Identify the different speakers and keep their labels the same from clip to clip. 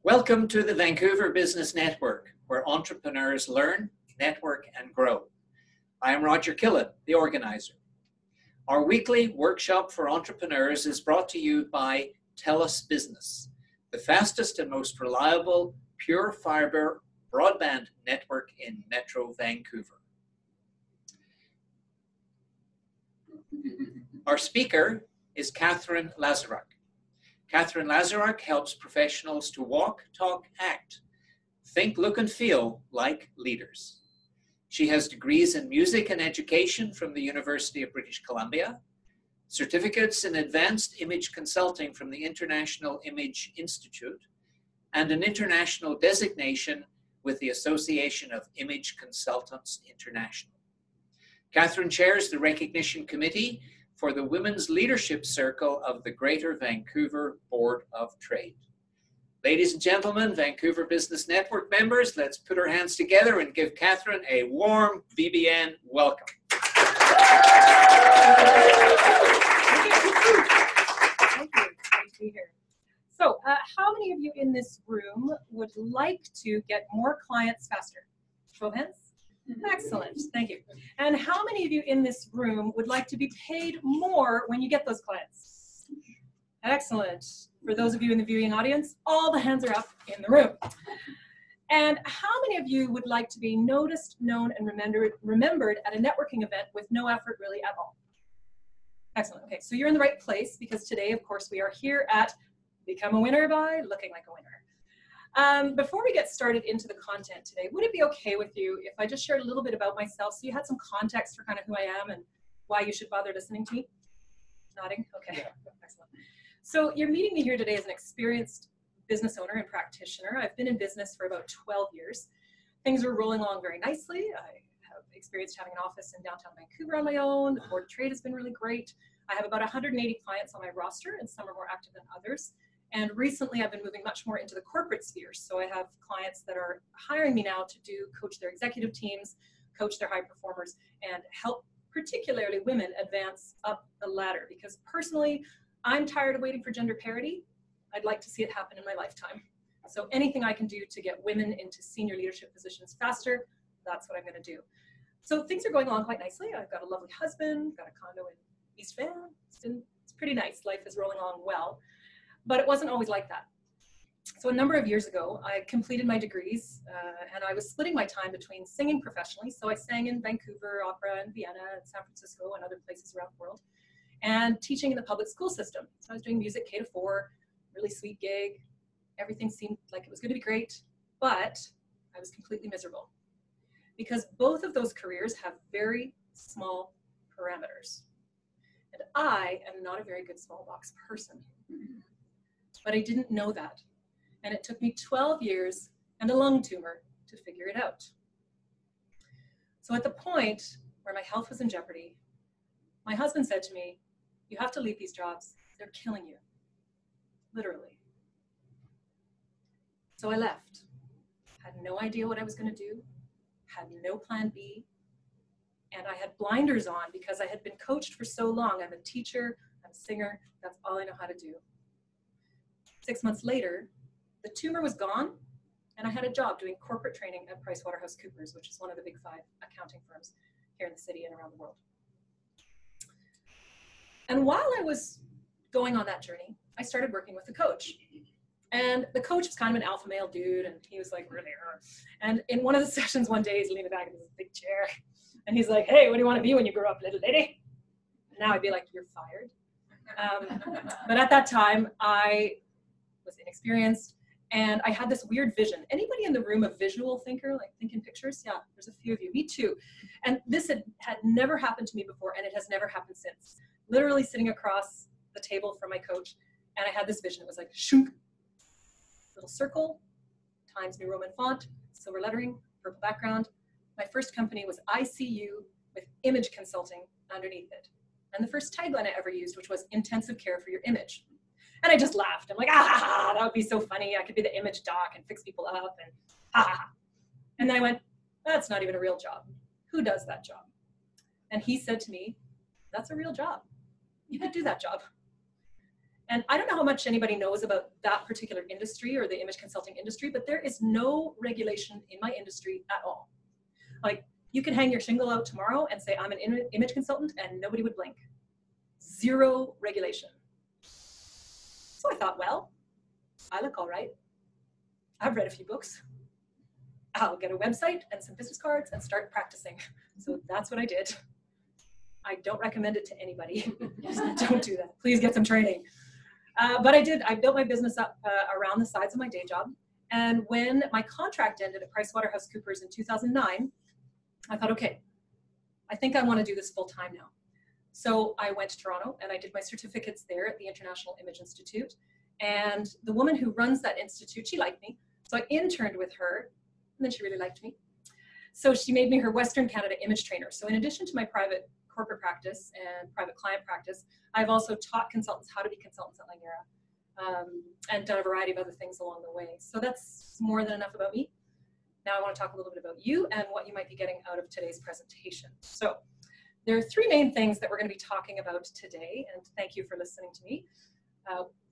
Speaker 1: Welcome to the Vancouver Business Network, where entrepreneurs learn, network, and grow. I am Roger Killen, the organizer. Our weekly workshop for entrepreneurs is brought to you by TELUS Business, the fastest and most reliable pure fiber broadband network in Metro Vancouver. Our speaker is Katherine Lazaruk. Katherine Lazaruk helps professionals to walk, talk, act, think, look, and feel like leaders. She has degrees in music and education from the University of British Columbia, certificates in advanced image consulting from the International Image Institute, and an international designation with the Association of Image Consultants International. Katherine chairs the recognition committee for the Women's Leadership Circle of the Greater Vancouver Board of Trade. Ladies and gentlemen, Vancouver Business Network members, let's put our hands together and give Katherine a warm VBN welcome.
Speaker 2: Thank you. Great to be here. So, how many of you in this room would like to get more clients faster? Show of hands. Excellent, thank you. And how many of you in this room would like to be paid more when you get those clients? Excellent. For those of you in the viewing audience, all the hands are up in the room. And how many of you would like to be noticed, known, and remembered at a networking event with no effort really at all? Excellent. Okay, so you're in the right place because today, of course, we are here at Become a Winner by Looking Like a Winner. Before we get started into the content today, would it be okay with you if I just shared a little bit about myself so you had some context for kind of who I am and why you should bother listening to me? Nodding? Okay, yeah. Excellent. So you're meeting me here today as an experienced business owner and practitioner. I've been in business for about 12 years. Things are rolling along very nicely. I have experienced having an office in downtown Vancouver on my own. The Board of Trade has been really great. I have about 180 clients on my roster, and some are more active than others. And recently I've been moving much more into the corporate sphere. So I have clients that are hiring me now to coach their executive teams, coach their high performers, and help particularly women advance up the ladder. Because personally, I'm tired of waiting for gender parity. I'd like to see it happen in my lifetime. So anything I can do to get women into senior leadership positions faster, that's what I'm going to do. So things are going along quite nicely. I've got a lovely husband, got a condo in East Van. It's pretty nice. Life is rolling along well. But it wasn't always like that. So a number of years ago, I completed my degrees and I was splitting my time between singing professionally. So I sang in Vancouver, opera, and Vienna, and San Francisco, and other places around the world, and teaching in the public school system. So I was doing music K to 4, really sweet gig. Everything seemed like it was going to be great, but I was completely miserable because both of those careers have very small parameters. And I am not a very good small box person. But I didn't know that. And it took me 12 years and a lung tumor to figure it out. So at the point where my health was in jeopardy, my husband said to me, "You have to leave these jobs. They're killing you." Literally. So I left. Had no idea what I was going to do, had no plan B, and I had blinders on because I had been coached for so long. I'm a teacher, I'm a singer, that's all I know how to do. 6 months later, the tumor was gone, and I had a job doing corporate training at PricewaterhouseCoopers, which is one of the big 5 accounting firms here in the city and around the world. And while I was going on that journey, I started working with a coach. And the coach was kind of an alpha male dude, and he was like really And in one of the sessions one day, he's leaning back in his big chair, and he's like, "Hey, what do you want to be when you grow up, little lady?" And now I'd be like, "You're fired." But at that time, I was inexperienced, and I had this weird vision. Anybody in the room a visual thinker, like thinking pictures? Yeah, there's a few of you. Me too. And this had never happened to me before, and it has never happened since. Literally sitting across the table from my coach, and I had this vision. It was like, shunk, little circle, Times New Roman font, silver lettering, purple background. My first company was ICU with image consulting underneath it. And the first tagline I ever used, which was intensive care for your image. And I just laughed. I'm like, that would be so funny. I could be the image doc and fix people up and ha. And then I went, that's not even a real job. Who does that job? And he said to me, that's a real job. You could do that job. And I don't know how much anybody knows about that particular industry or the image consulting industry, but there is no regulation in my industry at all. Like, you can hang your shingle out tomorrow and say, I'm an image consultant, and nobody would blink. Zero regulation. So I thought, well, I look all right. I've read a few books. I'll get a website and some business cards and start practicing. So that's what I did. I don't recommend it to anybody. Don't do that. Please get some training. But I did. I built my business up around the sides of my day job. And when my contract ended at PricewaterhouseCoopers in 2009, I thought, okay, I think I want to do this full time now. So I went to Toronto and I did my certificates there at the International Image Institute. And the woman who runs that institute, she liked me. So I interned with her, and then she really liked me. So she made me her Western Canada image trainer. So in addition to my private corporate practice and private client practice, I've also taught consultants how to be consultants at Langara, and done a variety of other things along the way. So that's more than enough about me. Now I want to talk a little bit about you and what you might be getting out of today's presentation. So there are three main things that we're going to be talking about today, and thank you for listening to me.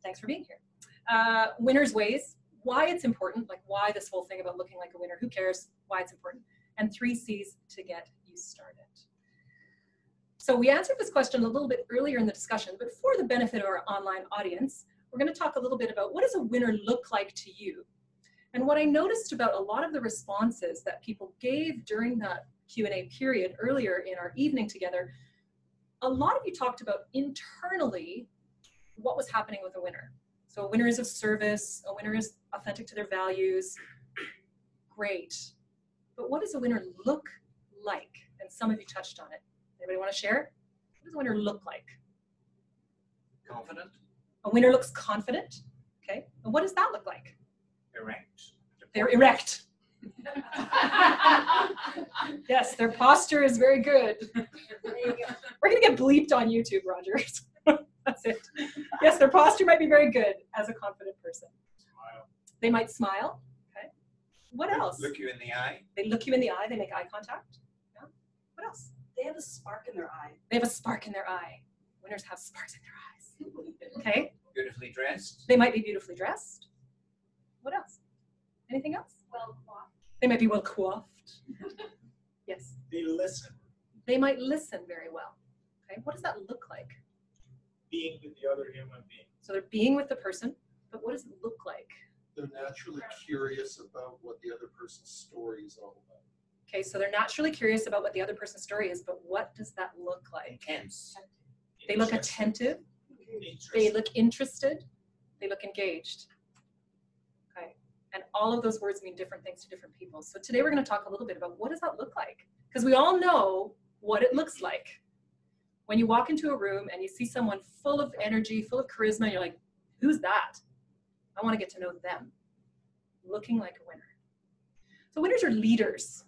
Speaker 2: Thanks for being here. Winner's ways, why it's important, like why this whole thing about looking like a winner, who cares, why it's important, and 3 C's to get you started. So we answered this question a little bit earlier in the discussion, but for the benefit of our online audience, we're going to talk a little bit about what does a winner look like to you? And what I noticed about a lot of the responses that people gave during that Q&A period earlier in our evening together, a lot of you talked about internally what was happening with a winner. So a winner is of service, a winner is authentic to their values. Great. But what does a winner look like? And some of you touched on it. Anybody want to share? What does a winner look like?
Speaker 1: Confident.
Speaker 2: A winner looks confident. Okay. And what does that look like?
Speaker 1: Erect.
Speaker 2: They're erect. Yes, their posture is very good. We're going to get bleeped on YouTube, Rogers. That's it. Yes, their posture might be very good as a confident person.
Speaker 1: Smile.
Speaker 2: They might smile. Okay. What else?
Speaker 1: Look you in the eye.
Speaker 2: They look you in the eye. They make eye contact. Yeah. What else?
Speaker 3: They have a spark in their eye.
Speaker 2: They have a spark in their eye. Winners have sparks in their eyes. Okay.
Speaker 1: Beautifully dressed.
Speaker 2: They might be beautifully dressed. What else? Anything else?
Speaker 3: Well coiffed.
Speaker 2: They might be well coiffed. Yes.
Speaker 4: They listen.
Speaker 2: They might listen very well. Okay. What does that look like?
Speaker 4: Being with the other human being.
Speaker 2: So they're being with the person, but what does it look like?
Speaker 5: They're naturally curious about what the other person's story is all about.
Speaker 2: Okay, so they're naturally curious about what the other person's story is, but what does that look like?
Speaker 1: Intense.
Speaker 2: They look attentive.
Speaker 4: Interesting.
Speaker 2: They look interested. They look engaged. Okay, and all of those words mean different things to different people. So today we're going to talk a little bit about what does that look like? Because we all know what it looks like. When you walk into a room and you see someone full of energy, full of charisma, you're like, who's that? I want to get to know them. Looking like a winner. So winners are leaders.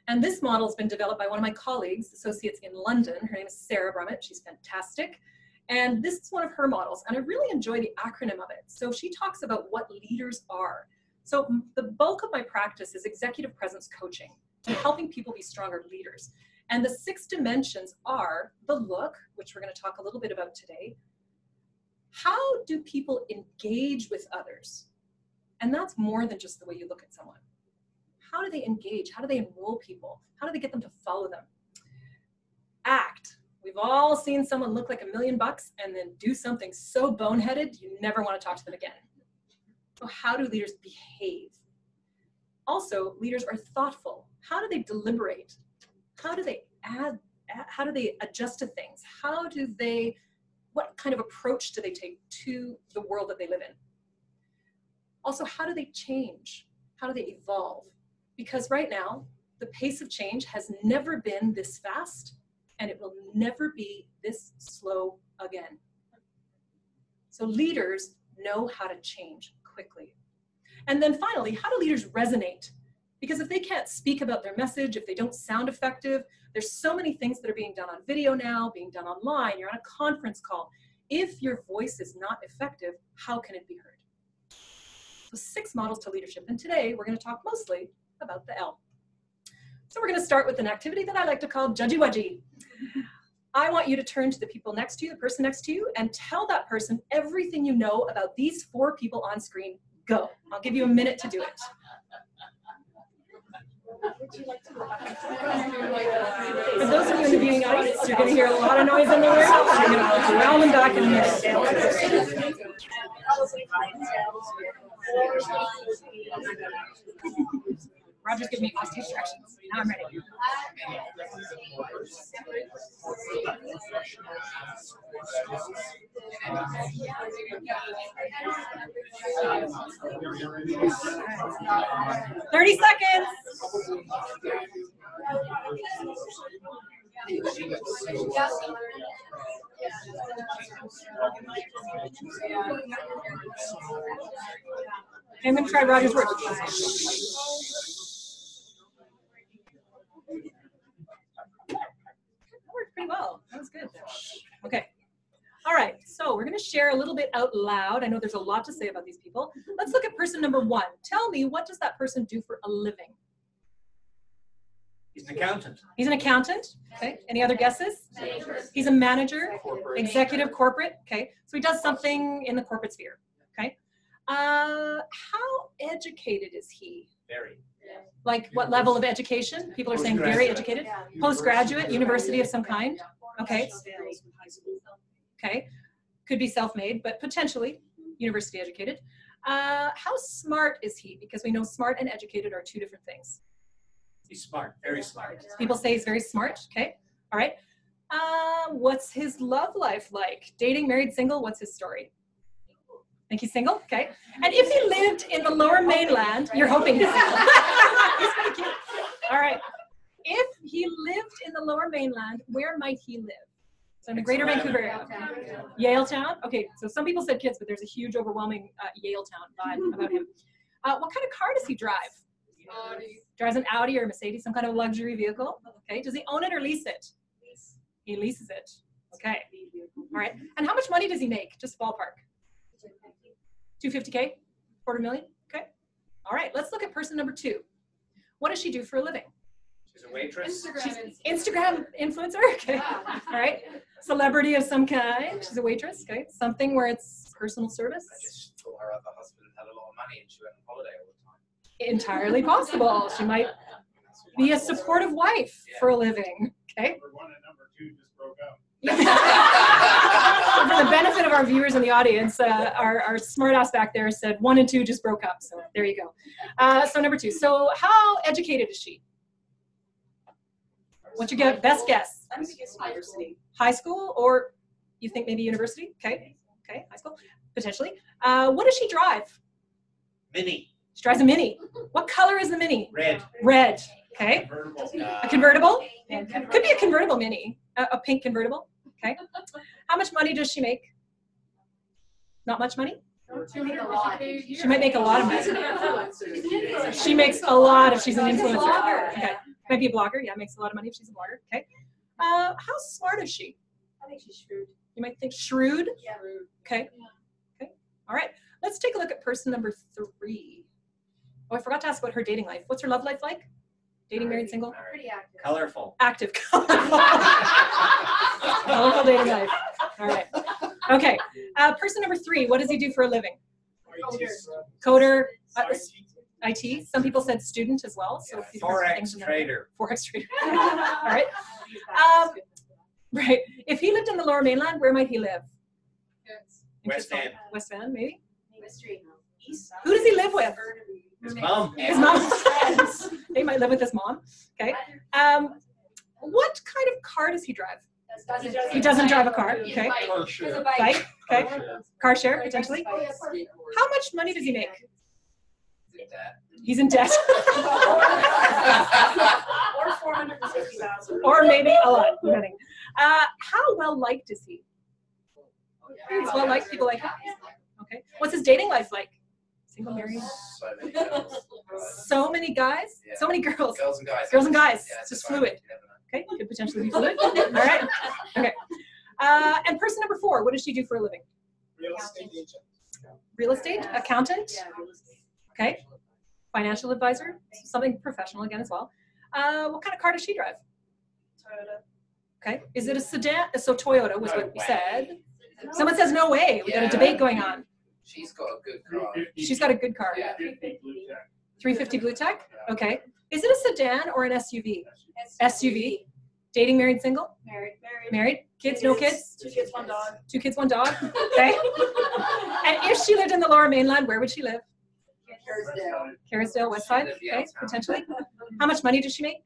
Speaker 2: And this model has been developed by one of my colleagues, associates in London. Her name is Sarah Brummett. She's fantastic. And this is one of her models. And I really enjoy the acronym of it. So she talks about what leaders are. So the bulk of my practice is executive presence coaching and helping people be stronger leaders. And the 6 dimensions are the look, which we're going to talk a little bit about today. How do people engage with others? And that's more than just the way you look at someone. How do they engage? How do they enroll people? How do they get them to follow them? Act. We've all seen someone look like $1 million and then do something so boneheaded, you never want to talk to them again. So how do leaders behave? Also, leaders are thoughtful. How do they deliberate? How do they how do they adjust to things? What kind of approach do they take to the world that they live in? Also, how do they change? How do they evolve? Because right now, the pace of change has never been this fast, and it will never be this slow again. So leaders know how to change quickly. And then finally, how do leaders resonate? Because if they can't speak about their message, if they don't sound effective, there's so many things that are being done on video now, being done online, you're on a conference call. If your voice is not effective, how can it be heard? So 6 models to leadership. And today we're going to talk mostly about the L. So we're going to start with an activity that I like to call Judgy Wudgy. I want you to turn to the people next to you, the person next to you, and tell that person everything you know about these 4 people on screen. Go. I'll give you a minute to do it. For those of you in the viewing audience, you're going to hear a lot of noise in the room. I'm going to round them back in a minute. Roger's giving me hostage directions. Now I'm ready. 30 seconds. Okay, I'm going to try Roger's words. That worked pretty well. That was good. Okay. All right. So we're going to share a little bit out loud. I know there's a lot to say about these people. Let's look at person number 1. Tell me, what does that person do for a living?
Speaker 1: He's an accountant.
Speaker 2: He's an accountant. Okay. Any other guesses? He's a manager, executive, corporate. Okay. So he does something in the corporate sphere. Okay. How educated is he?
Speaker 1: Very.
Speaker 2: Like what level of education? People are saying very educated. Postgraduate, university of some kind. Okay. Okay. Could be self-made, but potentially university educated. How smart is he? Because we know smart and educated are 2 different things.
Speaker 1: He's smart, very smart.
Speaker 2: People say he's very smart. Okay. All right. What's his love life like? Dating, married, single? What's his story? Think he's single? Okay. And if he lived in the Lower Mainland, you're hoping he's single. He's pretty cute. All right. If he lived in the Lower Mainland, where might he live? So in the Greater Vancouver area. Yaletown? Okay. So some people said kids, but there's a huge, overwhelming Yaletown vibe about him. What kind of car does he drive? Drives an Audi or a Mercedes, some kind of luxury vehicle. Okay. Does he own it or lease it? He leases it. Okay. All right. And how much money does he make? Just ballpark. 250K? $250,000? Okay. All right. Let's look at person number 2. What does she do for a living?
Speaker 1: She's a waitress.
Speaker 2: She's Instagram influencer. Okay. All right. Celebrity of some kind. She's a waitress. Okay. Something where it's personal service.
Speaker 3: I just thought her other husband had a lot of money and she went on holiday all the time.
Speaker 2: Entirely possible. She might be a supportive wife for a living. Okay.
Speaker 4: Number 1 and number 2 just broke up.
Speaker 2: For the benefit of our viewers in the audience, our smart ass back there said 1 and 2 just broke up. So there you go. So number 2. So how educated is she? What's your best guess?
Speaker 6: I'm going to guess university.
Speaker 2: High school, or you think maybe university? Okay. Okay. High school, potentially. What does she drive?
Speaker 1: Mini.
Speaker 2: She drives a Mini. What color is the Mini?
Speaker 1: Red.
Speaker 2: Red. Okay.
Speaker 4: Convertible.
Speaker 2: A convertible? Could be a convertible Mini. A pink convertible. Okay. How much money does she make? Not much money?
Speaker 6: She
Speaker 2: might make a lot of money. She makes a lot if she's an influencer. Okay. Might be a blogger. Yeah, makes a lot of money if she's a blogger. Okay. How smart is she?
Speaker 6: I think she's shrewd.
Speaker 2: You might think shrewd.
Speaker 6: Yeah.
Speaker 2: Okay. Okay. All right. Let's take a look at person number 3. Oh, I forgot to ask about her dating life. What's her love life like? Dating, married, single?
Speaker 6: Pretty active.
Speaker 1: Colorful.
Speaker 2: Active. Colorful dating life. All right. Okay. Person number 3. What does he do for a living? Coder. IT. Some people said student as well. So a few different things
Speaker 1: Forex
Speaker 2: in there.
Speaker 1: trader.
Speaker 2: Forex trader. All right. Right. If he lived in the Lower Mainland, where might he live?
Speaker 1: West End.
Speaker 2: West End, maybe.
Speaker 6: East.
Speaker 2: Who does he live with?
Speaker 1: His mom.
Speaker 2: His mom. They might live with his mom. Okay. What kind of car does he drive? He doesn't drive a car. Okay.
Speaker 5: Car share.
Speaker 2: Bike. Okay. Car share, potentially. How much money does he make? He's in debt.
Speaker 6: Or 450,000.
Speaker 2: Or maybe a lot, depending. How well liked is he? He's well liked. People like him. Okay. What's his dating life like? Single, married?
Speaker 3: So many girls.
Speaker 2: So many guys?
Speaker 3: Yeah.
Speaker 2: So many girls.
Speaker 3: Girls and guys.
Speaker 2: Girls and guys.
Speaker 3: Yeah,
Speaker 2: It's just
Speaker 3: fine.
Speaker 2: fluid.
Speaker 3: You never know.
Speaker 2: Okay. Could potentially be fluid. All right. Okay. And person number 4, what does she do for a living?
Speaker 4: Real estate agent.
Speaker 2: Real estate? Accountant?
Speaker 6: Yeah, real estate.
Speaker 2: Okay. Financial advisor? Something professional again as well. What kind of car does she drive?
Speaker 6: Toyota.
Speaker 2: Okay. Is it a sedan? So Toyota was
Speaker 3: No
Speaker 2: what you
Speaker 3: way.
Speaker 2: said. Someone says no way. We got a
Speaker 3: Yeah.
Speaker 2: debate going on.
Speaker 3: She's got a good car.
Speaker 2: She's got a good car.
Speaker 3: Yeah.
Speaker 4: 350 blue check.
Speaker 2: 350 Blue Tech. Okay. Is it a sedan or an SUV? SUV. Dating, married, single?
Speaker 6: Married.
Speaker 2: Married. Kids, no kids?
Speaker 6: 2 kids, 1 dog.
Speaker 2: 2 kids, 1 dog. Okay. And if she lived in the Lower Mainland, where would she live? Carrisdale, West Side. Okay, potentially. How much money does she make?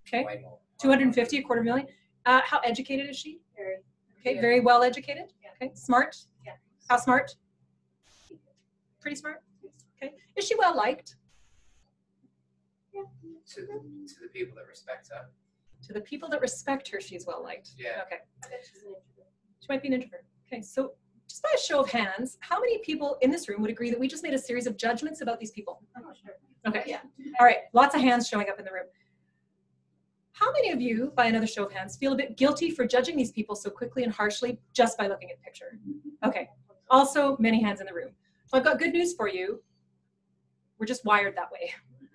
Speaker 2: Okay.
Speaker 3: Way more.
Speaker 2: 250, $250,000. How educated is she?
Speaker 6: Very.
Speaker 2: Okay, very well educated. Okay, smart.
Speaker 6: Yeah.
Speaker 2: How smart? Pretty smart. Okay. Is she well liked?
Speaker 3: To the people that respect her.
Speaker 2: To the people that respect her, she's well liked.
Speaker 3: Yeah.
Speaker 2: Okay.
Speaker 6: I bet she's an introvert.
Speaker 2: She might be an introvert. Okay, so just by a show of hands, how many people in this room would agree that we just made a series of judgments about these people?
Speaker 6: Oh, sure.
Speaker 2: Okay.
Speaker 6: Yeah.
Speaker 2: All right, lots of hands showing up in the room. How many of you, by another show of hands, feel a bit guilty for judging these people so quickly and harshly just by looking at the picture? Okay, also many hands in the room. So I've got good news for you. We're just wired that way.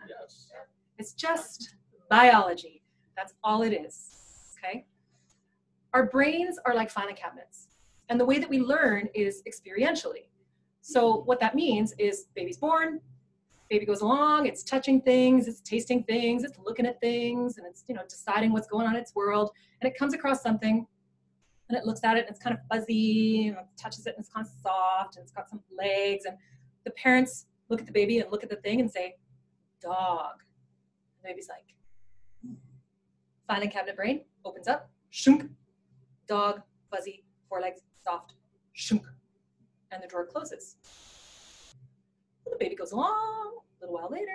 Speaker 5: Yes.
Speaker 2: It's just biology. That's all it is, okay? Our brains are like filing cabinets. And the way that we learn is experientially. So what that means is baby's born, baby goes along, it's touching things, it's tasting things, it's looking at things, and it's, deciding what's going on in its world. And it comes across something, and it looks at it, and it's kind of fuzzy, and it touches it, and it's kind of soft, and it's got some legs. And the parents look at the baby and look at the thing and say, dog. And the baby's like, filing cabinet brain opens up, shunk, dog, fuzzy, 4 legs, soft, shunk, and the drawer closes. The baby goes along, a little while later,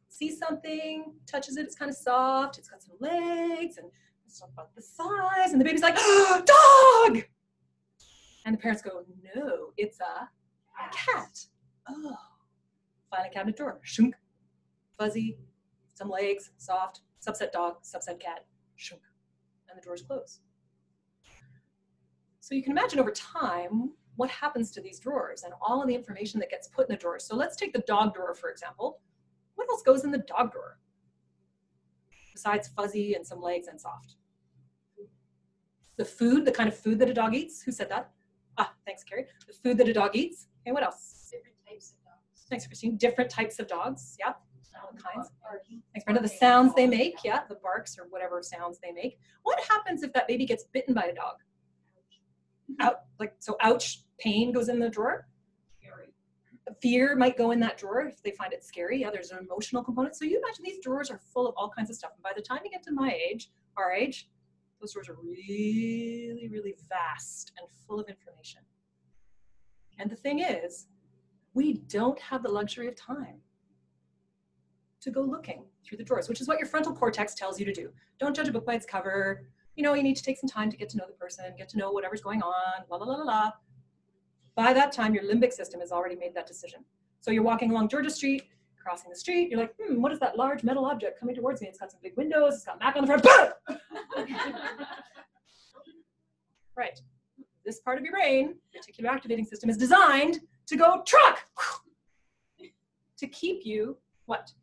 Speaker 2: sees something, touches it, it's kind of soft, it's got some legs, and it's about the size, and the baby's like, oh, dog! And the parents go, no, it's a cat. Oh. Filing cabinet drawer, shunk, fuzzy, some legs, soft, subset dog, subset cat, shunk, and the drawers close. So you can imagine over time what happens to these drawers and all of the information that gets put in the drawer. So let's take the dog drawer, for example. What else goes in the dog drawer besides fuzzy and some legs and soft? The food, the kind of food that a dog eats. Who said that? Ah, thanks, Carrie. The food that a dog eats. Okay, what else?
Speaker 6: Different types of dogs.
Speaker 2: Thanks, Christine. Different types of dogs. Yeah, all kinds. Thanks, Brenda. The sounds they make. Yeah, the barks or whatever sounds they make. What happens if that baby gets bitten by a dog? So ouch, pain goes in the drawer. Fear might go in that drawer if they find it scary. Yeah, there's an emotional component. So you imagine these drawers are full of all kinds of stuff. And by the time you get to my age, our age, those drawers are really, really vast and full of information. And the thing is, we don't have the luxury of time to go looking through the drawers, which is what your frontal cortex tells you to do. Don't judge a book by its cover. You need to take some time to get to know the person, get to know whatever's going on, la, la, la, la, la. By that time, your limbic system has already made that decision. So you're walking along Georgia Street, crossing the street, you're like, what is that large metal object coming towards me? It's got some big windows, it's got Mac on the front. Right. This part of your brain, reticular activating system, is designed to go truck, to keep you, what?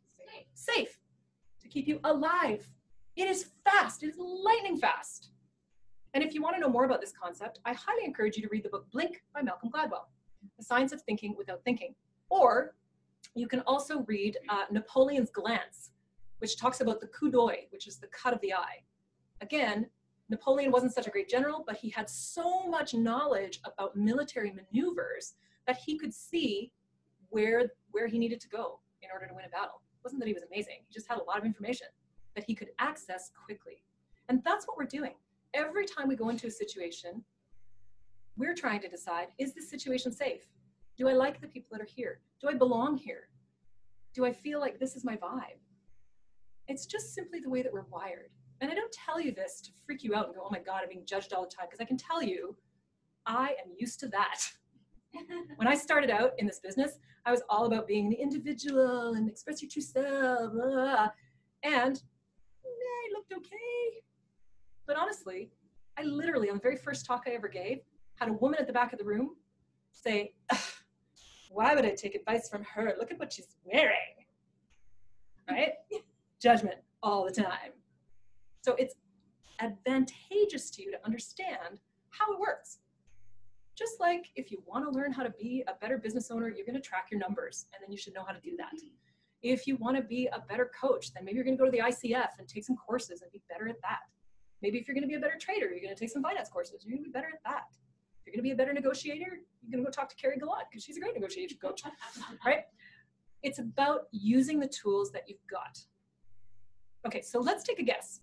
Speaker 2: Safe, to keep you alive. It is fast, it is lightning fast. And if you want to know more about this concept, I highly encourage you to read the book Blink by Malcolm Gladwell, The Science of Thinking Without Thinking. Or you can also read Napoleon's Glance, which talks about the coup d'oeil, which is the cut of the eye. Again, Napoleon wasn't such a great general, but he had so much knowledge about military maneuvers that he could see where he needed to go in order to win a battle. It wasn't that he was amazing, he just had a lot of information that he could access quickly. And that's what we're doing. Every time we go into a situation, we're trying to decide, is this situation safe? Do I like the people that are here? Do I belong here? Do I feel like this is my vibe? It's just simply the way that we're wired. And I don't tell you this to freak you out and go, oh my God, I'm being judged all the time, because I can tell you, I am used to that. When I started out in this business, I was all about being the individual and express your true self, blah, blah, blah. And it looked okay. But honestly, I literally, on the very first talk I ever gave, had a woman at the back of the room say, why would I take advice from her? Look at what she's wearing, right? Judgment all the time. So it's advantageous to you to understand how it works. Just like if you want to learn how to be a better business owner, you're going to track your numbers, and then you should know how to do that. If you want to be a better coach, then maybe you're going to go to the ICF and take some courses and be better at that. Maybe if you're going to be a better trader, you're going to take some finance courses. You're going to be better at that. If you're going to be a better negotiator, you're going to go talk to Carrie Gallant because she's a great negotiation coach, right? It's about using the tools that you've got. Okay, so let's take a guess.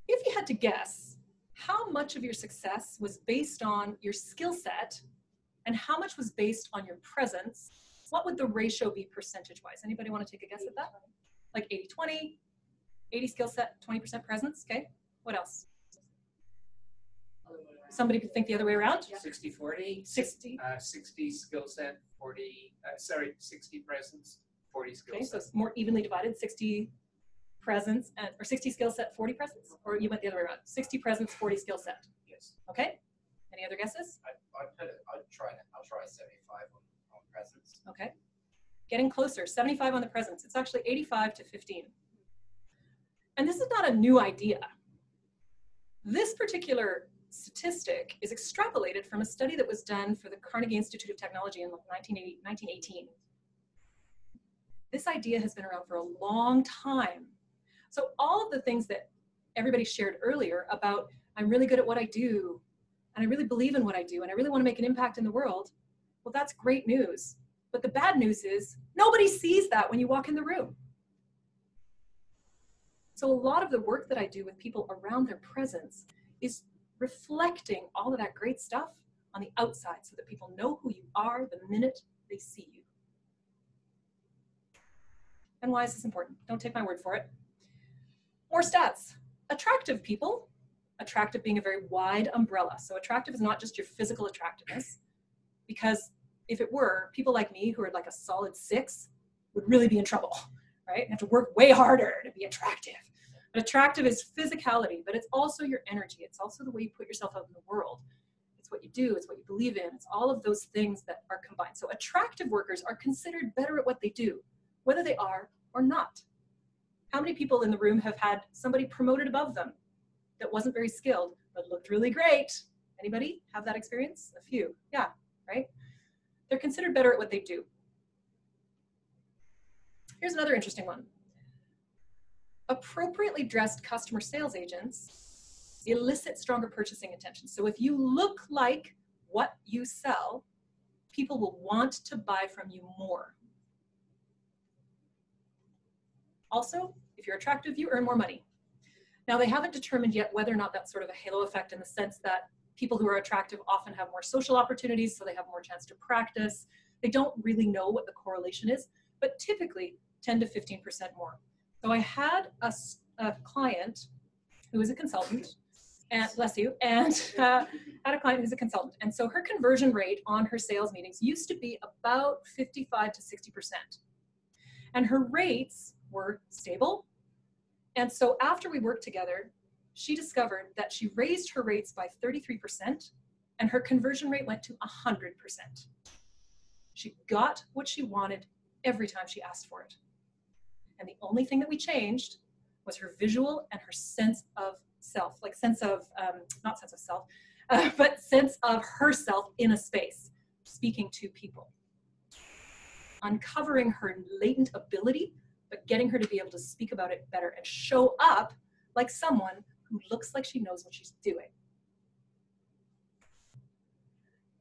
Speaker 2: If you had to guess how much of your success was based on your skill set and how much was based on your presence, what would the ratio be percentage-wise? Anybody want to take a guess at that? Like 80-20, 80 skill set, 20% presence, okay? What else? Somebody could think the other way around?
Speaker 1: 60-40.
Speaker 2: 60.
Speaker 1: 60 skill set, 60 presence, 40 skill
Speaker 2: Okay,
Speaker 1: set.
Speaker 2: so it's more evenly divided, 60 presence, or 60 skill set, 40 presence? Or you went the other way around, 60 presence, 40 skill set.
Speaker 1: Yes.
Speaker 2: Okay, any other guesses?
Speaker 3: I'll try 75 on presence.
Speaker 2: Okay, getting closer, 75 on the presence. It's actually 85-15. And this is not a new idea. This particular statistic is extrapolated from a study that was done for the Carnegie Institute of Technology in 1918. This idea has been around for a long time. So all of the things that everybody shared earlier about I'm really good at what I do, and I really believe in what I do, and I really want to make an impact in the world, well, that's great news. But the bad news is nobody sees that when you walk in the room. So a lot of the work that I do with people around their presence is reflecting all of that great stuff on the outside so that people know who you are the minute they see you. And why is this important? Don't take my word for it. More stats. Attractive people, attractive being a very wide umbrella. So attractive is not just your physical attractiveness, because if it were, people like me who are like a solid 6 would really be in trouble, right? Have to work way harder to be attractive. But attractive is physicality, but it's also your energy. It's also the way you put yourself out in the world. It's what you do, it's what you believe in. It's all of those things that are combined. So attractive workers are considered better at what they do, whether they are or not. How many people in the room have had somebody promoted above them that wasn't very skilled, but looked really great? Anybody have that experience? A few, yeah, right? They're considered better at what they do. Here's another interesting one. Appropriately dressed customer sales agents elicit stronger purchasing intentions. So if you look like what you sell, people will want to buy from you more. Also, if you're attractive, you earn more money. Now, they haven't determined yet whether or not that's sort of a halo effect in the sense that people who are attractive often have more social opportunities, so they have more chance to practice. They don't really know what the correlation is, but typically 10 to 15% more. So I had a client who was a consultant, and bless you, and had a client who's a consultant. And so her conversion rate on her sales meetings used to be about 55 to 60%. And her rates were stable. And so after we worked together, she discovered that she raised her rates by 33% and her conversion rate went to 100%. She got what she wanted every time she asked for it. And the only thing that we changed was her visual and her sense of self, like sense of, not sense of self, but sense of herself in a space, speaking to people. Uncovering her latent ability, but getting her to be able to speak about it better and show up like someone who looks like she knows what she's doing.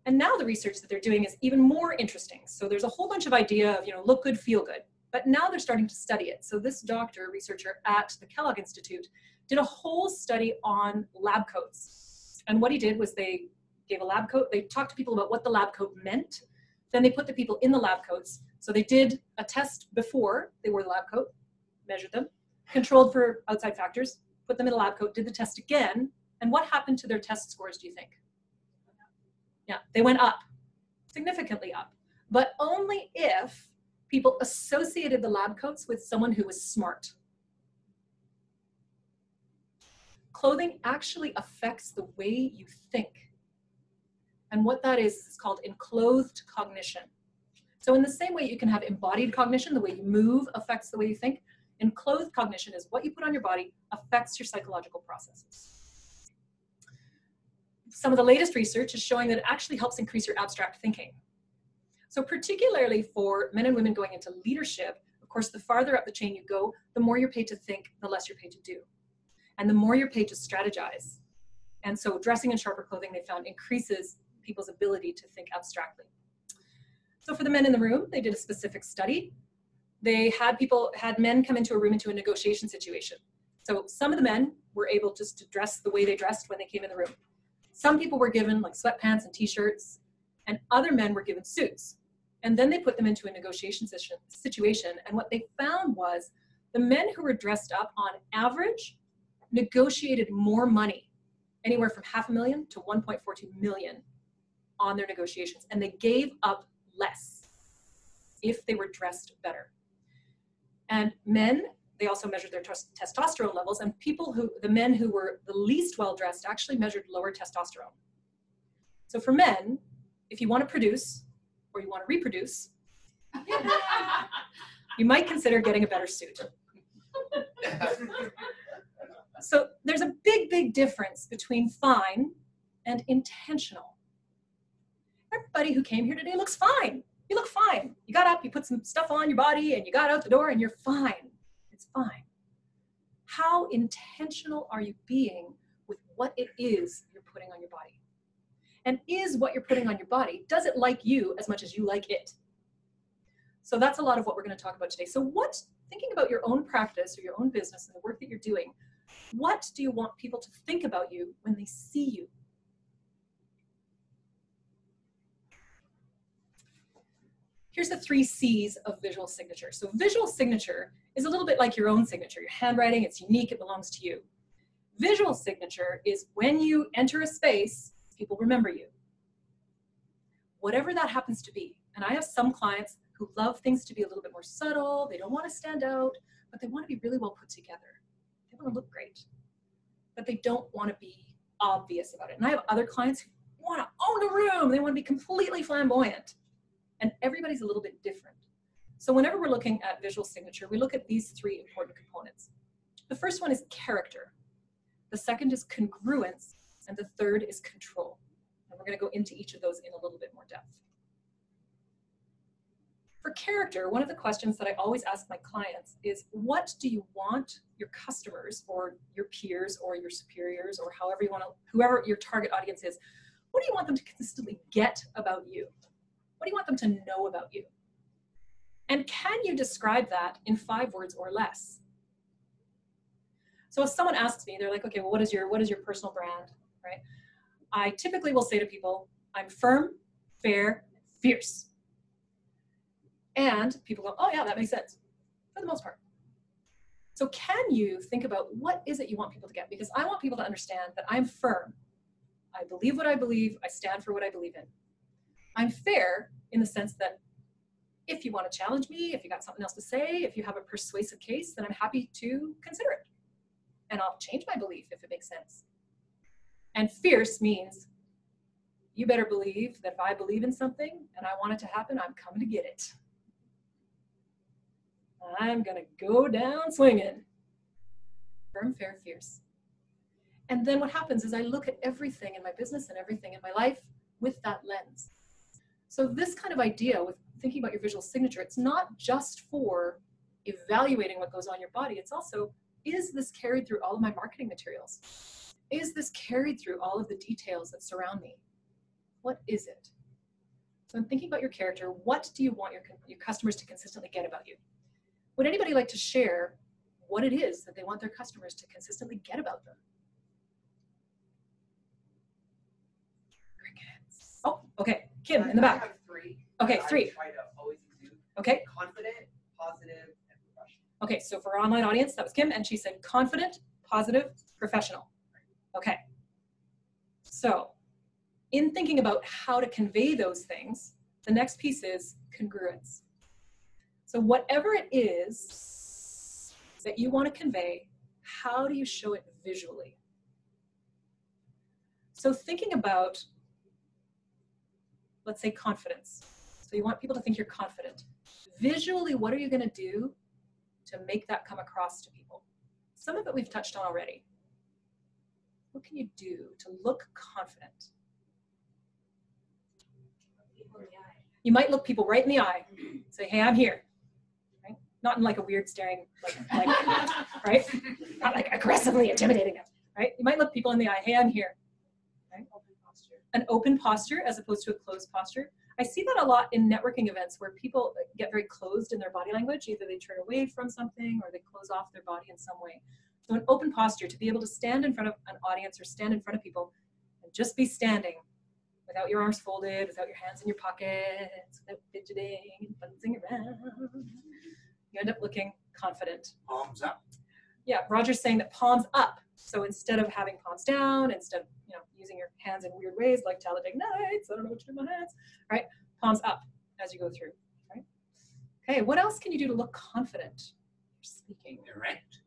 Speaker 2: And now the research that they're doing is even more interesting. So there's a whole bunch of idea of, look good, feel good. But now they're starting to study it. So this researcher at the Kellogg Institute did a whole study on lab coats. And what he did was they gave a lab coat. They talked to people about what the lab coat meant. Then they put the people in the lab coats. So they did a test before they wore the lab coat, measured them, controlled for outside factors, put them in a lab coat, did the test again. And what happened to their test scores, do you think? Yeah, they went up, significantly up. But only if people associated the lab coats with someone who was smart. Clothing actually affects the way you think. And what that is called enclothed cognition. So in the same way you can have embodied cognition, the way you move affects the way you think. Enclothed cognition is what you put on your body affects your psychological processes. Some of the latest research is showing that it actually helps increase your abstract thinking. So particularly for men and women going into leadership, of course, the farther up the chain you go, the more you're paid to think, the less you're paid to do. And the more you're paid to strategize. And so dressing in sharper clothing, they found, increases people's ability to think abstractly. So for the men in the room, they did a specific study. They had men come into a room into a negotiation situation. So some of the men were able just to dress the way they dressed when they came in the room. Some people were given like sweatpants and t-shirts, and other men were given suits. And then they put them into a negotiation situation. And what they found was the men who were dressed up on average negotiated more money, anywhere from $500,000 to $1.42 million on their negotiations. And they gave up less if they were dressed better. And men, they also measured their testosterone levels, and the men who were the least well-dressed actually measured lower testosterone. So for men, if you want to produce or you want to reproduce, you might consider getting a better suit. So there's a big, big difference between fine and intentional. Everybody who came here today looks fine. You look fine. You got up, you put some stuff on your body, and you got out the door, and you're fine. It's fine. How intentional are you being with what it is you're putting on your body? And is what you're putting on your body, does it like you as much as you like it? So that's a lot of what we're going to talk about today. So thinking about your own practice or your own business and the work that you're doing, what do you want people to think about you when they see you? Here's the 3 C's of visual signature. So visual signature is a little bit like your own signature. Your handwriting, it's unique, it belongs to you. Visual signature is when you enter a space, people remember you. Whatever that happens to be. And I have some clients who love things to be a little bit more subtle. They don't want to stand out, but they want to be really well put together. They want to look great, but they don't want to be obvious about it. And I have other clients who want to own the room. They want to be completely flamboyant. And everybody's a little bit different. So whenever we're looking at visual signature, we look at these 3 important components. The first one is character. The second is congruence. And the third is control. And we're going to go into each of those in a little bit more depth. For character, one of the questions that I always ask my clients is, what do you want your customers or your peers or your superiors or whoever your target audience is, what do you want them to consistently get about you? What do you want them to know about you? And can you describe that in 5 words or less? So if someone asks me, they're like, okay, well, what is your personal brand, right? I typically will say to people, I'm firm, fair, fierce. And people go, oh yeah, that makes sense, for the most part. So can you think about what is it you want people to get? Because I want people to understand that I'm firm. I believe what I believe. I stand for what I believe in. I'm fair in the sense that if you want to challenge me, if you got something else to say, if you have a persuasive case, then I'm happy to consider it. And I'll change my belief if it makes sense. And fierce means you better believe that if I believe in something and I want it to happen, I'm coming to get it. I'm going to go down swinging. Firm, fair, fierce. And then what happens is I look at everything in my business and everything in my life with that lens. So this kind of idea with thinking about your visual signature, it's not just for evaluating what goes on your body. It's also, is this carried through all of my marketing materials? Is this carried through all of the details that surround me? What is it? So in thinking about your character, what do you want your customers to consistently get about you? Would anybody like to share what it is that they want their customers to consistently get about them? Crickets. Oh, okay. Kim in the back.
Speaker 7: I have 3.
Speaker 2: Okay, 3.
Speaker 7: I try to always exude
Speaker 2: Okay.
Speaker 7: confident, positive, and professional.
Speaker 2: Okay, so for our online audience, that was Kim, and she said confident, positive, professional. Okay. So in thinking about how to convey those things, the next piece is congruence. So whatever it is that you want to convey, how do you show it visually? So thinking about, let's say, confidence. So you want people to think you're confident. Visually, what are you going to do to make that come across to people? Some of it we've touched on already. What can you do to look confident? You might look people right in the eye, say, hey, I'm here. Right? Not in like a weird staring, like right? Not like aggressively intimidating them, right? You might look people in the eye, hey, I'm here. Right? Open posture. An open posture as opposed to a closed posture. I see that a lot in networking events where people get very closed in their body language. Either they turn away from something or they close off their body in some way. So an open posture, to be able to stand in front of an audience or stand in front of people and just be standing without your arms folded, without your hands in your pockets, without fidgeting and buzzing around. You end up looking confident.
Speaker 1: Palms up.
Speaker 2: Yeah, Roger's saying that palms up. So instead of having palms down, instead of using your hands in weird ways like Talladega Nights, I don't know what to do with my hands, right? Palms up as you go through, right? Okay, what else can you do to look confident? You're speaking.
Speaker 1: Erect.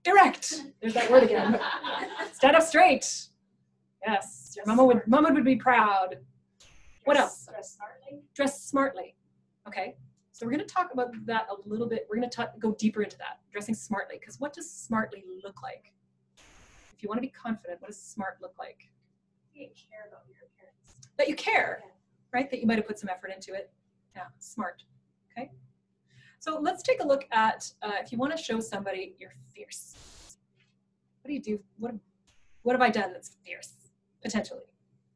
Speaker 2: Erect. There's that word again. Stand up straight. Yes, your mama would be proud. What else?
Speaker 6: Dress smartly.
Speaker 2: Dress smartly. Okay, so we're going to talk about that a little bit. We're going to go deeper into that, dressing smartly, because what does smartly look like? If you want to be confident, what does smart look like?
Speaker 6: You care about your appearance.
Speaker 2: That you care, right? That you might have put some effort into it. Yeah, smart. Okay. So let's take a look at if you want to show somebody you're fierce. What do you do? What have I done that's fierce? Potentially.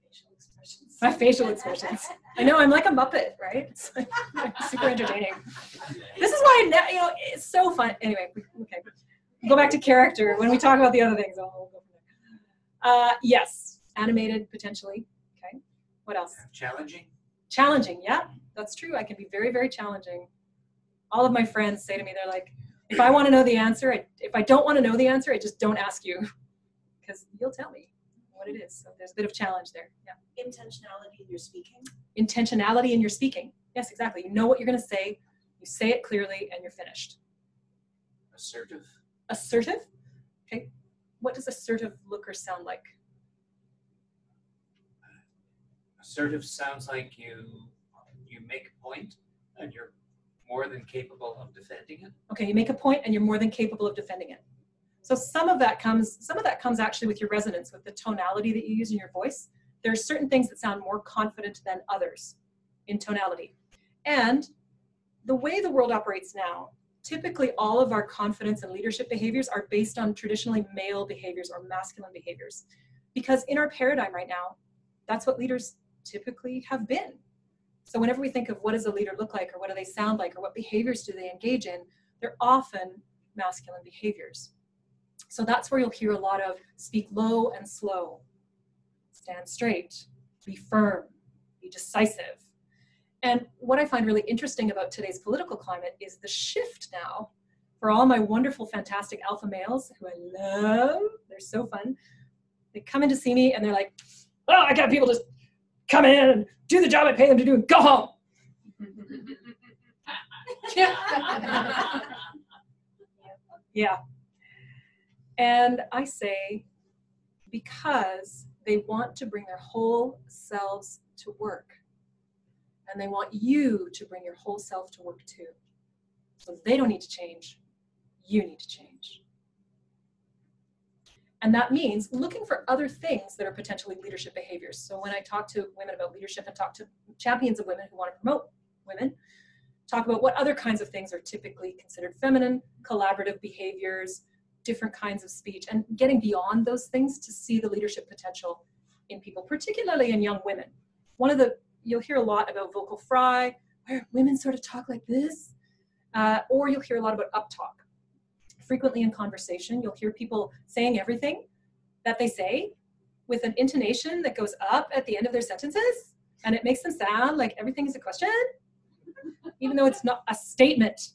Speaker 6: Facial expressions.
Speaker 2: My facial expressions. I know, I'm like a Muppet, right? It's like super entertaining. This is why, it's so fun. Anyway, okay. Go back to character. When we talk about the other things, I'll go from there. Yes, animated potentially. Okay. What else?
Speaker 1: Challenging.
Speaker 2: Challenging. Yeah, that's true. I can be very, very challenging. All of my friends say to me, they're like, if I want to know the answer, if I don't want to know the answer, I just don't ask you, because you'll tell me what it is. So there's a bit of challenge there. Yeah.
Speaker 6: Intentionality in your speaking.
Speaker 2: Intentionality in your speaking. Yes, exactly. You know what you're going to say. You say it clearly, and you're finished.
Speaker 1: Assertive.
Speaker 2: Assertive. Okay. What does assertive look or sound like?
Speaker 1: Assertive sounds like you make a point and you're more than capable of defending it.
Speaker 2: Okay, you make a point and you're more than capable of defending it. So some of that comes actually with your resonance, with the tonality that you use in your voice. There are certain things that sound more confident than others in tonality. And the way the world operates now, typically all of our confidence and leadership behaviors are based on traditionally male behaviors or masculine behaviors. Because in our paradigm right now, that's what leaders typically have been. So whenever we think of what does a leader look like, or what do they sound like, or what behaviors do they engage in, they're often masculine behaviors. So that's where you'll hear a lot of speak low and slow, stand straight, be firm, be decisive. And what I find really interesting about today's political climate is the shift now for all my wonderful, fantastic alpha males who I love. They're so fun. They come in to see me and they're like, oh, I got people to come in and do the job I pay them to do and go home. Yeah. And I say, because they want to bring their whole selves to work. And they want you to bring your whole self to work too. So they don't need to change. You need to change. And that means looking for other things that are potentially leadership behaviors. So when I talk to women about leadership and talk to champions of women who want to promote women, talk about what other kinds of things are typically considered feminine, collaborative behaviors, different kinds of speech, and getting beyond those things to see the leadership potential in people, particularly in young women. You'll hear a lot about vocal fry, where women sort of talk like this, or you'll hear a lot about uptalk. Frequently in conversation, you'll hear people saying everything that they say with an intonation that goes up at the end of their sentences, and it makes them sound like everything is a question, even though it's not a statement.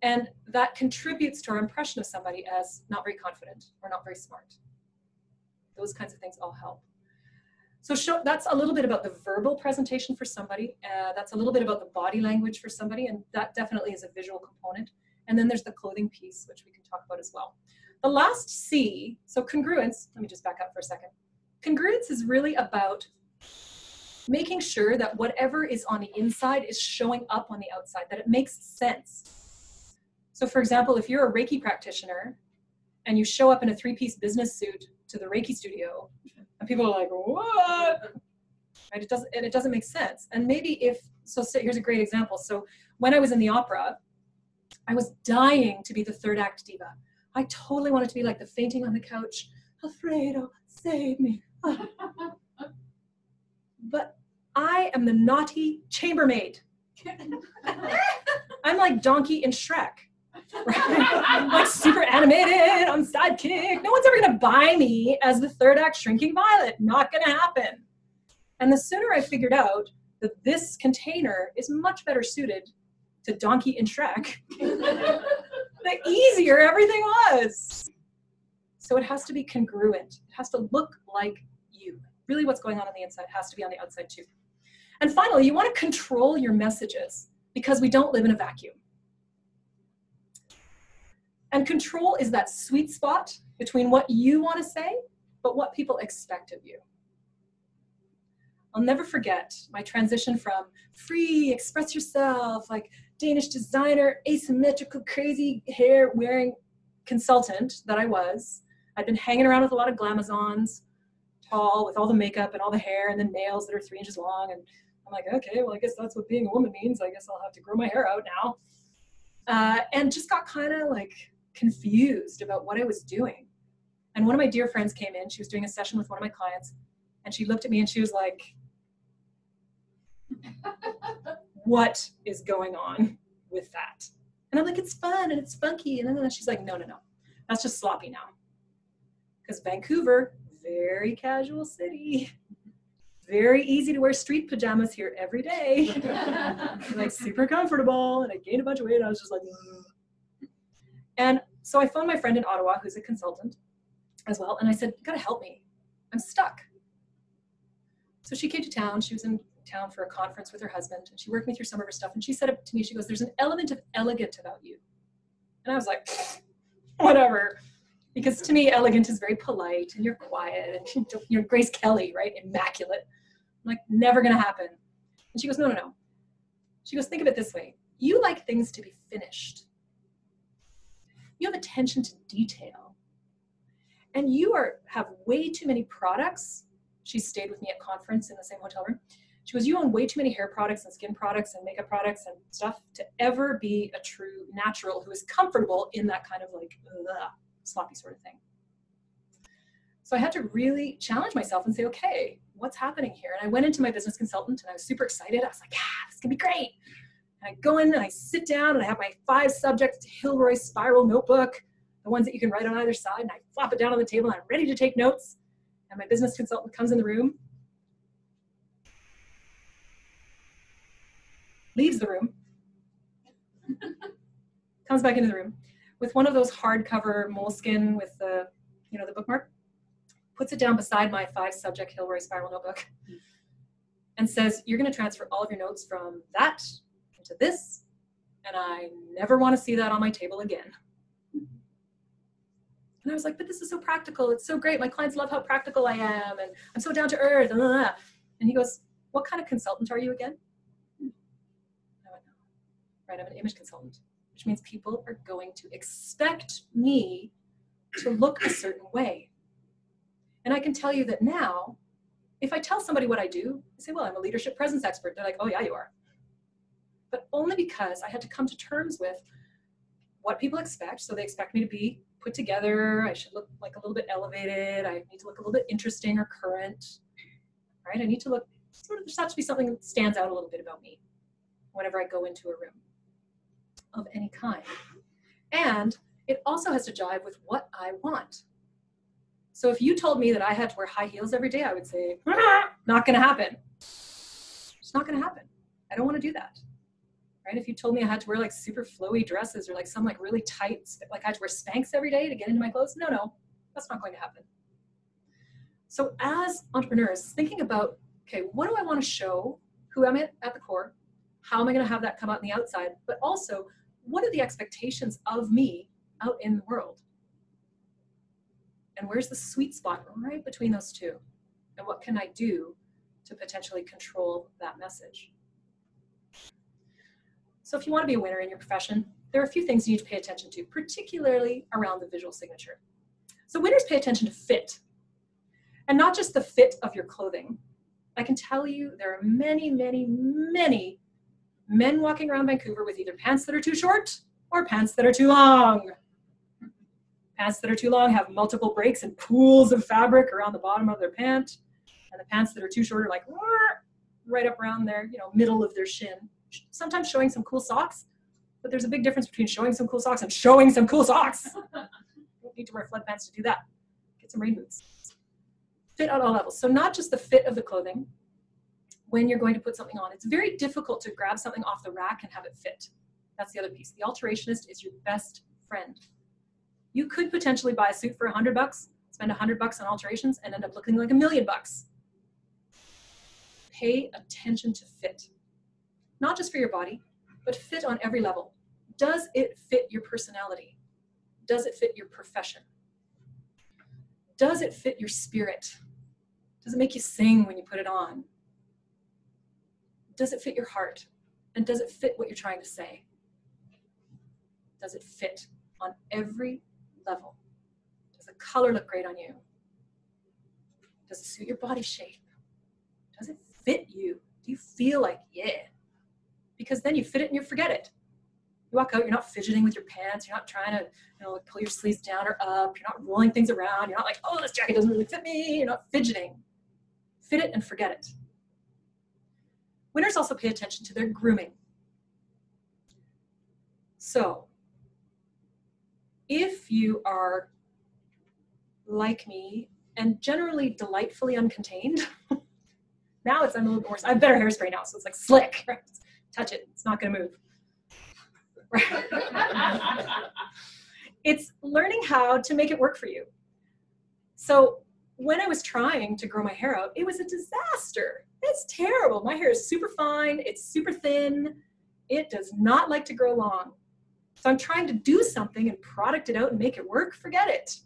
Speaker 2: And that contributes to our impression of somebody as not very confident or not very smart. Those kinds of things all help. So that's a little bit about the verbal presentation for somebody. That's a little bit about the body language for somebody, and that definitely is a visual component. And then there's the clothing piece, which we can talk about as well. The last C, so congruence, let me just back up for a second. Congruence is really about making sure that whatever is on the inside is showing up on the outside, that it makes sense. So for example, if you're a Reiki practitioner and you show up in a 3-piece business suit to the Reiki studio, and people are like, what? Right? It doesn't make sense. And maybe here's a great example. So when I was in the opera, I was dying to be the third act diva. I totally wanted to be like the fainting on the couch, Alfredo, save me. But I am the naughty chambermaid. I'm like Donkey in Shrek. Right? I'm like super animated, I'm sidekick. No one's ever gonna buy me as the third act Shrinking Violet. Not gonna happen. And the sooner I figured out that this container is much better suited to Donkey in Shrek, the easier everything was. So it has to be congruent. It has to look like you. Really what's going on the inside has to be on the outside too. And finally, you want to control your messages because we don't live in a vacuum. And control is that sweet spot between what you want to say, but what people expect of you. I'll never forget my transition from free, express yourself, like Danish designer, asymmetrical, crazy hair wearing consultant that I was. I'd been hanging around with a lot of glamazons, tall with all the makeup and all the hair and the nails that are 3 inches long. And I'm like, okay, well, I guess that's what being a woman means. I guess I'll have to grow my hair out now. And just got kind of like confused about what I was doing. And one of my dear friends came in. She was doing a session with one of my clients. And she looked at me and she was like, what is going on with that? And I'm like, it's fun and it's funky. And then she's like, no, that's just sloppy now. Because Vancouver, very casual city, very easy to wear street pajamas here every day. Like super comfortable. And I gained a bunch of weight. And I was just like, And so I phoned my friend in Ottawa, who's a consultant as well. And I said, you gotta help me. I'm stuck. So she came to town. She was in town for a conference with her husband. And she worked me through some of her stuff. And she said to me, she goes, there's an element of elegant about you. And I was like, whatever. Because to me, elegant is very polite and you're quiet and you're Grace Kelly, right? Immaculate. I'm like, never gonna happen. And she goes, no. She goes, think of it this way. You like things to be finished. You have attention to detail. And you have way too many products. She stayed with me at conference in the same hotel room. She goes, you own way too many hair products and skin products and makeup products and stuff to ever be a true natural who is comfortable in that kind of like sloppy sort of thing. So I had to really challenge myself and say, okay, what's happening here? And I went into my business consultant and I was super excited. I was like, yeah, this is gonna be great. And I go in and I sit down and I have my 5 subject Hilroy spiral notebook, the ones that you can write on either side, and I flop it down on the table and I'm ready to take notes. And my business consultant comes in the room, leaves the room, comes back into the room with one of those hardcover moleskin with the, the bookmark, puts it down beside my 5 subject Hilroy spiral notebook and says, you're going to transfer all of your notes from that into this, and I never want to see that on my table again. And I was like, but this is so practical. It's so great. My clients love how practical I am, and I'm so down to earth. And he goes, what kind of consultant are you again? I went, right, I'm an image consultant, which means people are going to expect me to look a certain way. And I can tell you that now, if I tell somebody what I do, I say, well, I'm a leadership presence expert. They're like, oh yeah, you are. But only because I had to come to terms with what people expect. So they expect me to be put together. I should look like a little bit elevated. I need to look a little bit interesting or current, right? I need to look, there has to be something that stands out a little bit about me whenever I go into a room of any kind. And it also has to jive with what I want. So if you told me that I had to wear high heels every day, I would say, not gonna happen. It's not gonna happen. I don't wanna do that. Right? If you told me I had to wear like super flowy dresses or like some like really tight, like I had to wear Spanx every day to get into my clothes, no, that's not going to happen. So as entrepreneurs, thinking about, okay, what do I want to show, who am I at the core, how am I going to have that come out in the outside, but also what are the expectations of me out in the world? And where's the sweet spot right between those two? And what can I do to potentially control that message. So if you want to be a winner in your profession, there are a few things you need to pay attention to, particularly around the visual signature. So winners pay attention to fit, and not just the fit of your clothing. I can tell you there are many, many, many men walking around Vancouver with either pants that are too short or pants that are too long. Pants that are too long have multiple breaks and pools of fabric around the bottom of their pant. And the pants that are too short are like right up around their, middle of their shin. Sometimes showing some cool socks, but there's a big difference between showing some cool socks and showing some cool socks. You don't need to wear flood pants to do that. Get some rain boots. Fit on all levels. So not just the fit of the clothing. When you're going to put something on, it's very difficult to grab something off the rack and have it fit. That's the other piece. The alterationist is your best friend. You could potentially buy a suit for $100, spend $100 on alterations, and end up looking like $1 million. Pay attention to fit. Not just for your body, but fit on every level. Does it fit your personality? Does it fit your profession? Does it fit your spirit? Does it make you sing when you put it on? Does it fit your heart? And does it fit what you're trying to say? Does it fit on every level? Does the color look great on you? Does it suit your body shape? Does it fit you? Do you feel like, yeah? Because then you fit it and you forget it. You walk out, you're not fidgeting with your pants, you're not trying to like pull your sleeves down or up, you're not rolling things around, you're not like, oh, this jacket doesn't really fit me, you're not fidgeting. Fit it and forget it. Winners also pay attention to their grooming. So, if you are like me and generally delightfully uncontained, now I'm a little bit worse. I have better hairspray now, so it's like slick. Right? Touch it, it's not gonna move. Right? It's learning how to make it work for you. So when I was trying to grow my hair out, it was a disaster. It's terrible. My hair is super fine, it's super thin. It does not like to grow long. So I'm trying to do something and product it out and make it work, forget it.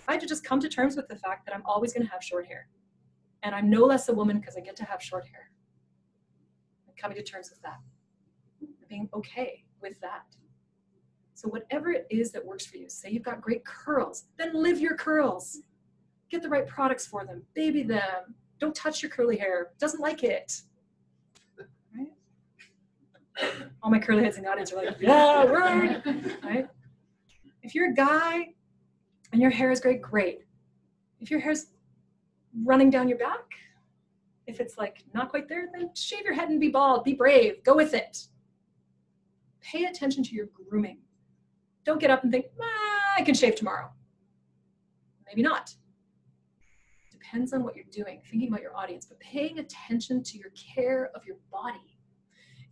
Speaker 2: I had to just come to terms with the fact that I'm always gonna have short hair. And I'm no less a woman because I get to have short hair. I'm coming to terms with that. Being okay with that. So whatever it is that works for you, say you've got great curls, then live your curls. Get the right products for them, baby them. Don't touch your curly hair, doesn't like it. Right? All my curly heads in the audience are like, yeah, word. Right? If you're a guy and your hair is great. If your hair's running down your back, if it's like not quite there, then shave your head and be bald, be brave, go with it. Pay attention to your grooming. Don't get up and think, I can shave tomorrow. Maybe not. Depends on what you're doing, thinking about your audience, but paying attention to your care of your body.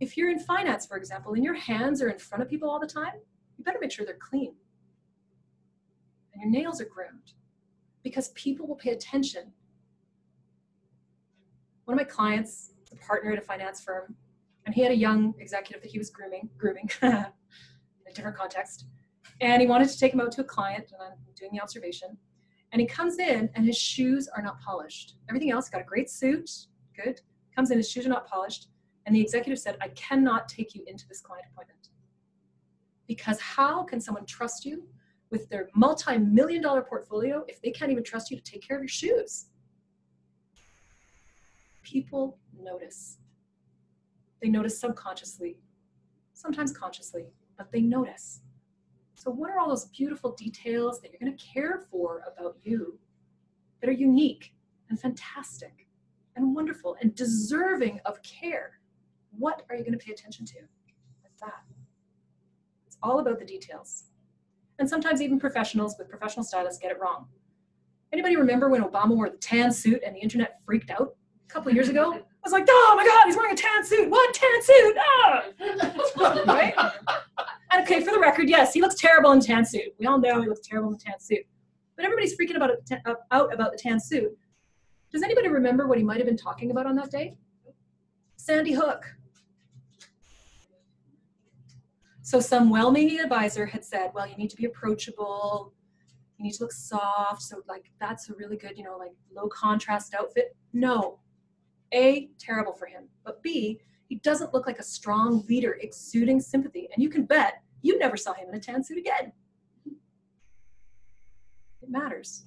Speaker 2: If you're in finance, for example, and your hands are in front of people all the time, you better make sure they're clean. And your nails are groomed, because people will pay attention. One of my clients, a partner at a finance firm, and he had a young executive that he was grooming in a different context. And he wanted to take him out to a client, and I'm doing the observation. And he comes in, and his shoes are not polished. Everything else, got a great suit, good. Comes in, his shoes are not polished. And the executive said, I cannot take you into this client appointment. Because how can someone trust you with their multi-million-dollar portfolio if they can't even trust you to take care of your shoes? People notice. They notice subconsciously, sometimes consciously, but they notice. So what are all those beautiful details that you're going to care for about you that are unique and fantastic and wonderful and deserving of care? What are you going to pay attention to with that? It's all about the details. And sometimes even professionals with professional stylists get it wrong. Anybody remember when Obama wore the tan suit and the internet freaked out a couple of years ago? I was like, oh my God, he's wearing a tan suit. What tan suit? Ah! Right? And okay, for the record, yes, he looks terrible in a tan suit. We all know he looks terrible in a tan suit. But everybody's freaking out about the tan suit. Does anybody remember what he might have been talking about on that day? Sandy Hook. So some well-meaning advisor had said, well, you need to be approachable. You need to look soft. So like, that's a really good, like low contrast outfit. No, A, terrible for him, but B, he doesn't look like a strong leader exuding sympathy, and you can bet you never saw him in a tan suit again. It matters.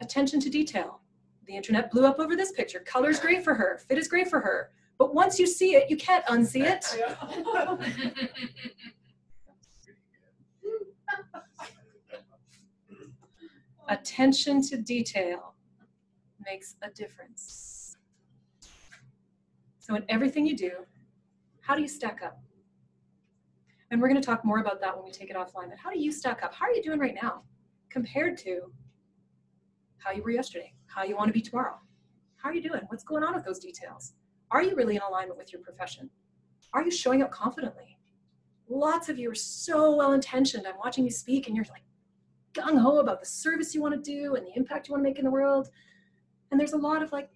Speaker 2: Attention to detail. The internet blew up over this picture. Color's great for her, fit is great for her, but once you see it, you can't unsee it. Attention to detail makes a difference. So in everything you do, how do you stack up? And we're going to talk more about that when we take it offline, but how do you stack up? How are you doing right now compared to how you were yesterday, how you want to be tomorrow? How are you doing? What's going on with those details? Are you really in alignment with your profession? Are you showing up confidently? Lots of you are so well-intentioned. I'm watching you speak and you're like gung-ho about the service you want to do and the impact you want to make in the world. And there's a lot of like,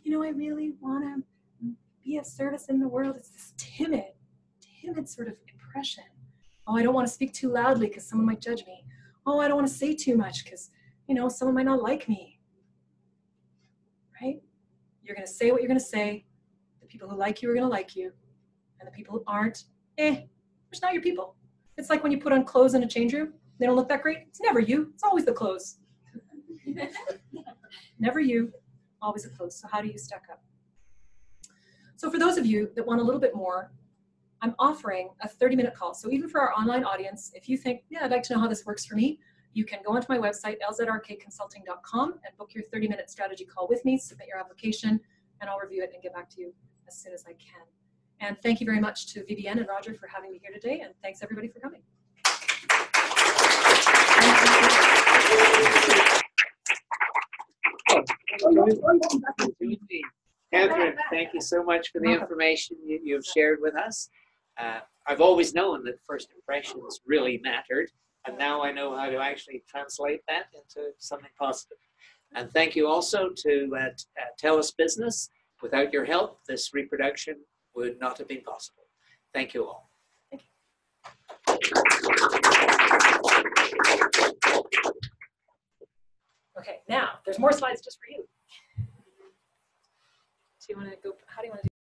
Speaker 2: you know, I really want to be of service in the world. It's this timid sort of impression. Oh, I don't want to speak too loudly because someone might judge me. Oh, I don't want to say too much because, you know, someone might not like me. Right? You're going to say what you're going to say. The people who like you are going to like you. And the people who aren't, they're just not your people. It's like when you put on clothes in a change room. They don't look that great. It's never you. It's always the clothes. Never you, always the clothes. So how do you stack up? So for those of you that want a little bit more, I'm offering a 30-minute call. So even for our online audience, if you think, yeah, I'd like to know how this works for me, you can go onto my website, lzrkconsulting.com, and book your 30-minute strategy call with me, submit your application, and I'll review it and get back to you as soon as I can. And thank you very much to Vivienne and Roger for having me here today, and thanks everybody for coming.
Speaker 1: Katherine, thank you so much for the information you've shared with us. I've always known that first impressions really mattered, and now I know how to actually translate that into something positive. And thank you also to TELUS Business. Without your help, this reproduction would not have been possible. Thank you all.
Speaker 2: Okay, now there's more slides just for you. Do you want to go? How do you want to do?